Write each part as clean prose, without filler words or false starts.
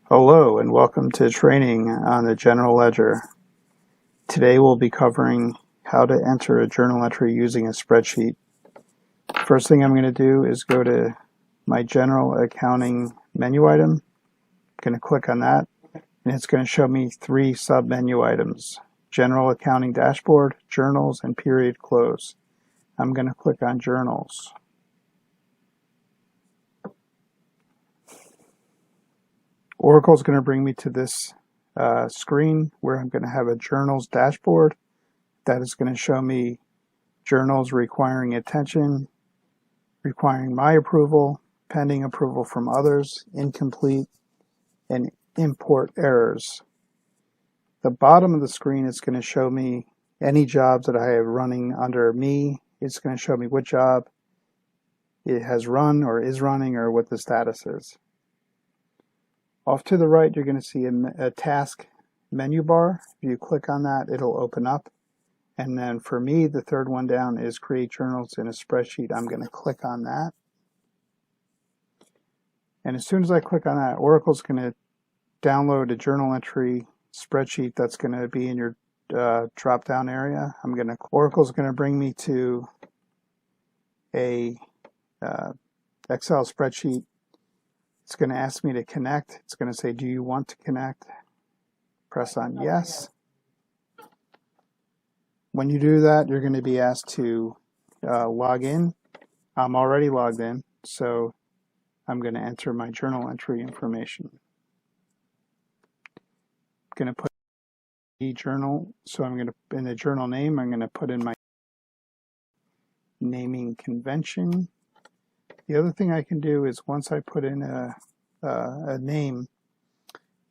Hello and welcome to training on the general ledger. Today we'll be covering how to enter a journal entry using a spreadsheet. First thing I'm going to do is go to my general accounting menu item. I'm going to click on that and it's going to show me three sub-menu items: general accounting dashboard, journals, and period close. I'm going to click on journals. Oracle is going to bring me to this screen where I'm going to have a journals dashboard that is going to show me journals requiring attention, requiring my approval, pending approval from others, incomplete, and import errors. The bottom of the screen is going to show me any jobs that I have running under me. It's going to show me what job it has run or is running or what the status is. Off to the right, you're going to see a task menu bar. If you click on that, it'll open up. And then for me, the third one down is create journals in a spreadsheet. I'm going to click on that. And as soon as I click on that, Oracle's going to download a journal entry spreadsheet that's going to be in your drop-down area. Oracle's going to bring me to a Excel spreadsheet. It's going to ask me to connect. It's going to say, do you want to connect? Press on yes. When you do that, you're going to be asked to log in. I'm already logged in, so I'm going to enter my journal entry information. I'm going to put the journal, so I'm going to, in the journal name, I'm going to put in my naming convention. The other thing I can do is once I put in a name,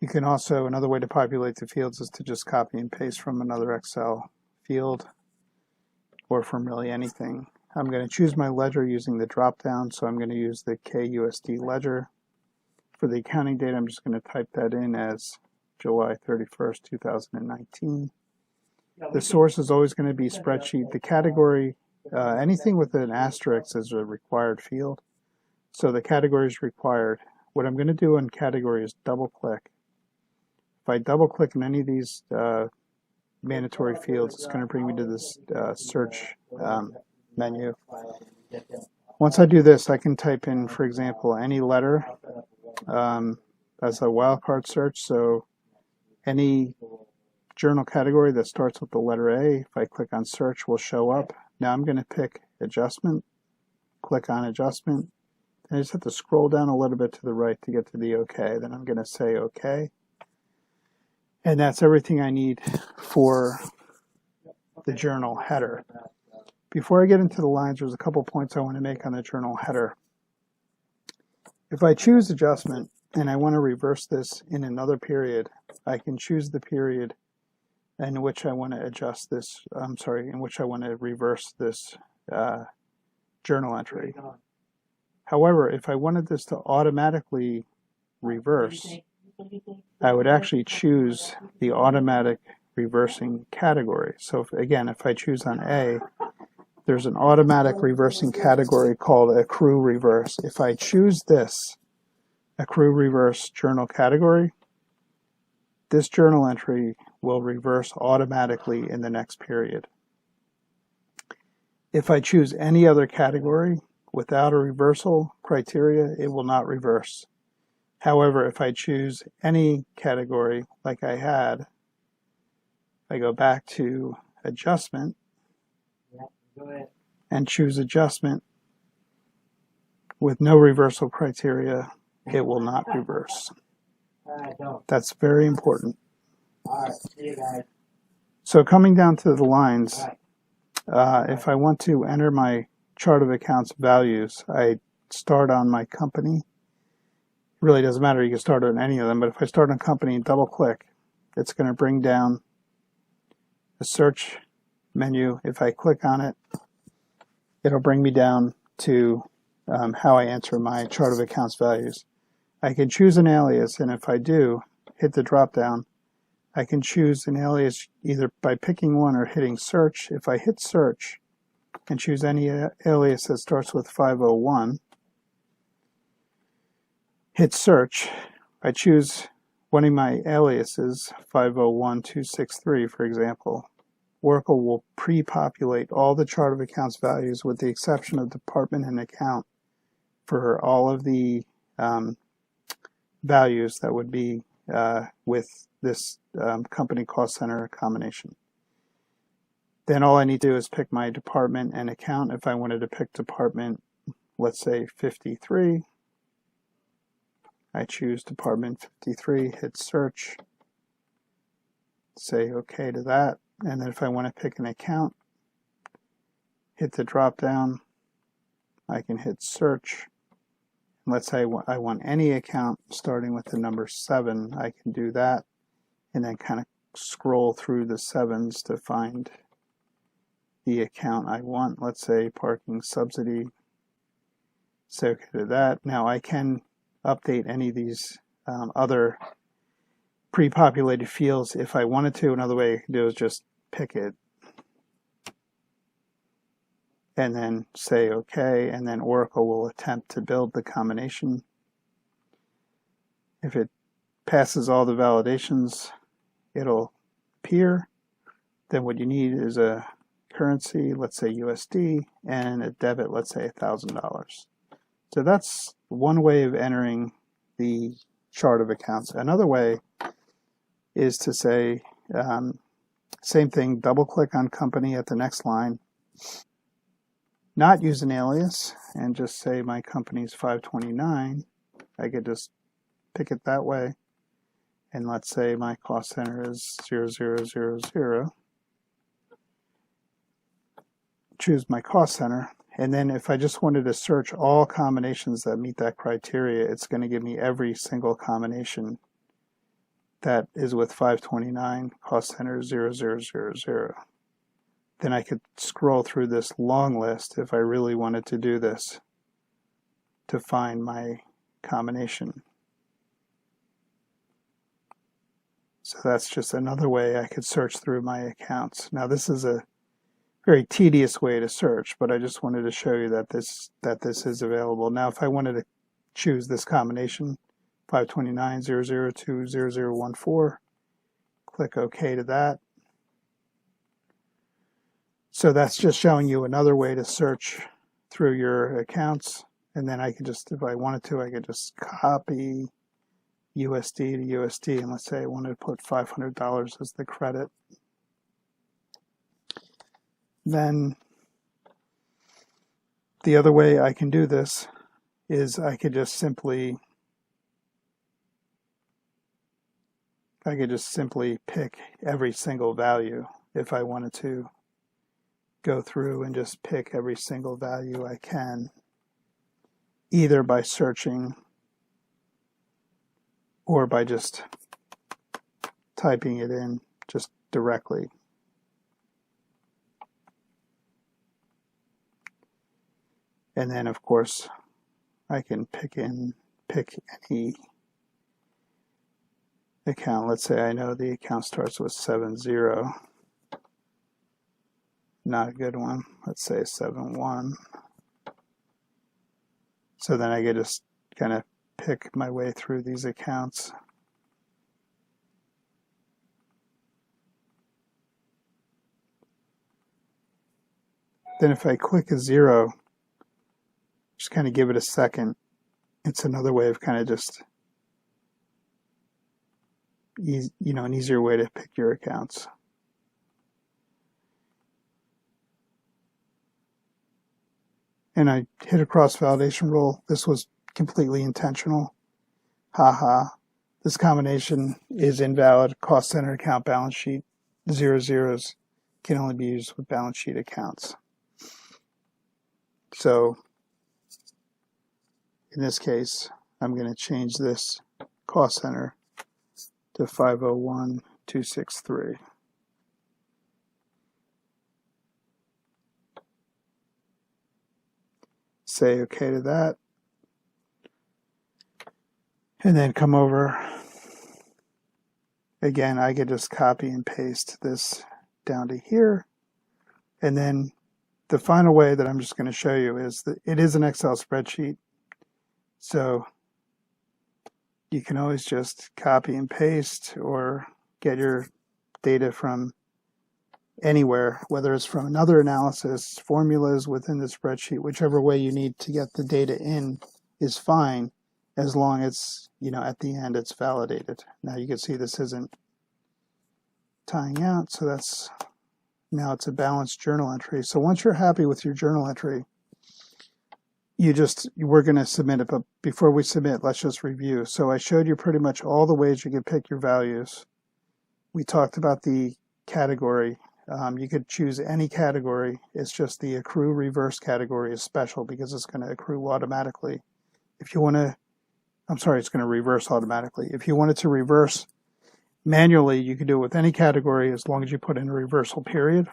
you can also, another way to populate the fields is to just copy and paste from another Excel field or from really anything. I'm going to choose my ledger using the drop down, so I'm going to use the KUSD ledger. For the accounting date, I'm just going to type that in as July 31st, 2019. The source is always going to be spreadsheet. The category, anything with an asterisk is a required field. So the category is required. What I'm going to do in category is double click. If I double click in any of these mandatory fields, it's going to bring me to this search menu. Once I do this, I can type in, for example, any letter as a wildcard search. So any journal category that starts with the letter A, if I click on search, will show up. Now I'm going to pick adjustment, click on adjustment. I just have to scroll down a little bit to the right to get to the OK. Then I'm going to say OK. And that's everything I need for the journal header. Before I get into the lines, there's a couple points I want to make on the journal header. If I choose adjustment and I want to reverse this in another period, I can choose the period in which I want to adjust this, in which I want to reverse this journal entry. However, if I wanted this to automatically reverse, I would actually choose the automatic reversing category. So if I choose on A, there's an automatic reversing category called accrue reverse. If I choose this accrue reverse journal category, this journal entry will reverse automatically in the next period. If I choose any other category without a reversal criteria, it will not reverse. However, if I choose any category like I had, I go back to adjustment and choose adjustment with no reversal criteria, it will not reverse. That's very important. So coming down to the lines, if I want to enter my chart of accounts values, I start on my company. It really doesn't matter, you can start on any of them, but if I start on company and double click, it's going to bring down the search menu. If I click on it, it'll bring me down to how I enter my chart of accounts values. I can choose an alias, and if I do, hit the drop down, I can choose an alias either by picking one or hitting search. If I hit search and choose any alias that starts with 501, hit search, I choose one of my aliases, 501263, for example, Oracle will pre-populate all the chart of accounts values with the exception of department and account for all of the values that would be with this company cost center combination. Then all I need to do is pick my department and account. If I wanted to pick department, let's say 53, I choose department 53, hit search, say OK to that. And then if I want to pick an account, hit the drop down, I can hit search. Let's say I want any account starting with the number 7, I can do that, and then kind of scroll through the 7s to find the account I want. Let's say parking subsidy, say OK to that. Now I can update any of these other pre-populated fields if I wanted to. Another way I can do is just pick it and then say OK, and then Oracle will attempt to build the combination. If it passes all the validations, it'll appear. Then what you need is a currency, let's say USD, and a debit, let's say $1,000. So that's one way of entering the chart of accounts. Another way is to say, same thing, double click on company at the next line, not use an alias, and just say my company's 529. I could just pick it that way, and let's say my cost center is 0000. Choose my cost center, and then if I just wanted to search all combinations that meet that criteria, it's going to give me every single combination that is with 529 cost center 0000. Then I could scroll through this long list if I really wanted to do this to find my combination. So that's just another way I could search through my accounts. Now this is a very tedious way to search, but I just wanted to show you that this is available. Now if I wanted to choose this combination, 529-002-0014, click OK to that. So that's just showing you another way to search through your accounts. And then I could just, if I wanted to, I could just copy USD to USD, and let's say I wanted to put $500 as the credit. Then the other way I can do this is I could just simply pick every single value if I wanted to go through and just pick every single value I can, either by searching or by just typing it in just directly. And then of course I can pick any account. Let's say I know the account starts with 70. Not a good one. Let's say 71. So then I could just kind of pick my way through these accounts. Then if I click a 0, just kind of give it a second. It's another way of kind of just, an easier way to pick your accounts. And I hit a cross-validation rule. This was completely intentional. Haha. This combination is invalid. Cost center account balance sheet. 00s can only be used with balance sheet accounts. So in this case, I'm going to change this cost center to 501263. Say OK to that, and then come over. Again, I could just copy and paste this down to here, and then the final way that I'm just going to show you is that it is an Excel spreadsheet. So you can always just copy and paste or get your data from anywhere, whether it's from another analysis, formulas within the spreadsheet, whichever way you need to get the data in is fine, as long as, at the end it's validated. Now you can see this isn't tying out, so now it's a balanced journal entry. So once you're happy with your journal entry, we're going to submit it, but before we submit, let's just review. So I showed you pretty much all the ways you can pick your values. We talked about the category. You could choose any category. It's just the accrue reverse category is special because it's going to accrue automatically. If you want to, it's going to reverse automatically. If you wanted to reverse manually, you can do it with any category as long as you put in a reversal period.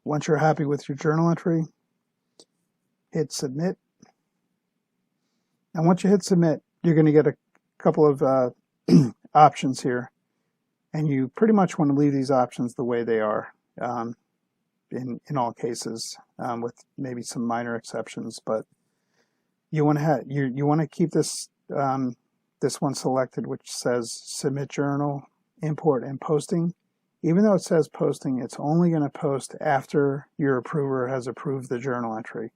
Once you're happy with your journal entry, hit submit. And once you hit submit, you're going to get a couple of options here. And you pretty much want to leave these options the way they are in all cases, with maybe some minor exceptions. But you want to keep this this one selected, which says submit journal, import, and posting. Even though it says posting, it's only going to post after your approver has approved the journal entry.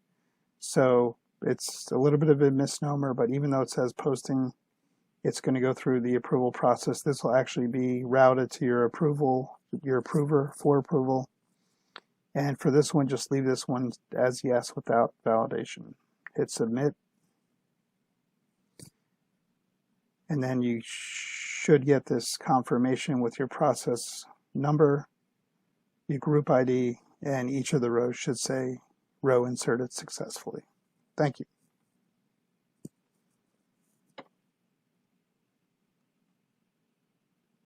So it's a little bit of a misnomer, but even though it says posting, it's going to go through the approval process. This will actually be routed to your approver for approval. And for this one, just leave this one as yes without validation. Hit submit. And then you should get this confirmation with your process number, your group ID, and each of the rows should say row inserted successfully. Thank you.